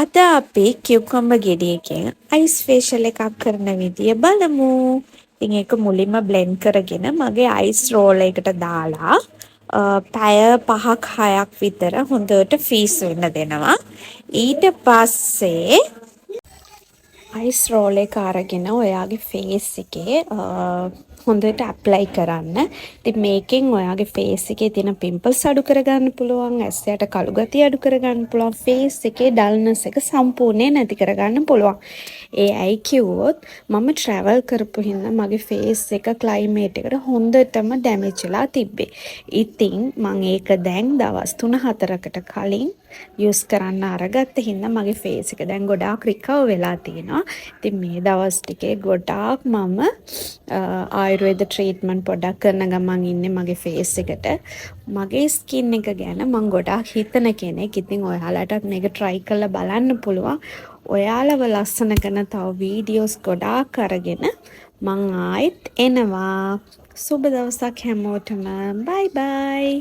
අද අපි කියුකම්බර් ගෙඩියකින් ice facial එකක් කරන විදිය බලමු. ඉතින් ඒක මුලින්ම බ්ලෙන්ඩ් කරගෙන මගේ අයිස් රෝල් එකට දාලා පැය 5ක් 6ක් විතර හොඳට ෆ්‍රීස් වෙන්න දෙනවා. ඊට පස්සේ අයිස් රෝල් එක අරගෙන ඔයාගේ ෆේස් එකේ හොඳට ඇප්ලයි කරන්න. ඉතින් මේකෙන් ඔයාගේ ෆේස් එකේ තියෙන පිම්පල්ස් අඩු කරගන්න පුළුවන්, ඇස් යට කළු ගතිය අඩු කරගන්න පුළුවන්, ෆේස් එකේ ඩල්නස් එක සම්පූර්ණයෙන් නැති කරගන්න පුළුවන්. ඒ ඇයි කිව්වොත් මම ට්‍රැවල් කරපු හින්දා මගේ ෆේස් එක ක්ලයිමේට් එකට හොඳටම ඩැමේජ් වෙලා තිබ්බේ. ඉතින් මම ඒක දැන් දවස් 3-4කට කලින් යූස් කරන්න අරගත්ත හින්දා මගේ ෆේස් එක දැන් ගොඩාක් රිකවර් වෙලා තියෙනවා. ඉතින් මේ දවස් ටිකේ ගොඩාක් මම ආයුර්වේද ට්‍රීට්මන්ට් පොඩ්ඩක් කරන ගමන් ඉන්නේ මගේ ෆේස් එකට. මගේ ස්කින් එක ගැන මම ගොඩාක් හිතන කෙනෙක්. ඉතින් ඔයාලටත් මේක try කරලා බලන්න පුළුවන්. ඔයාලව ලස්සන කරන තව වීඩියෝස් ගොඩාක් අරගෙන මං ආයෙත් එනවා. සුබ දවසක් හැමෝටම. bye bye.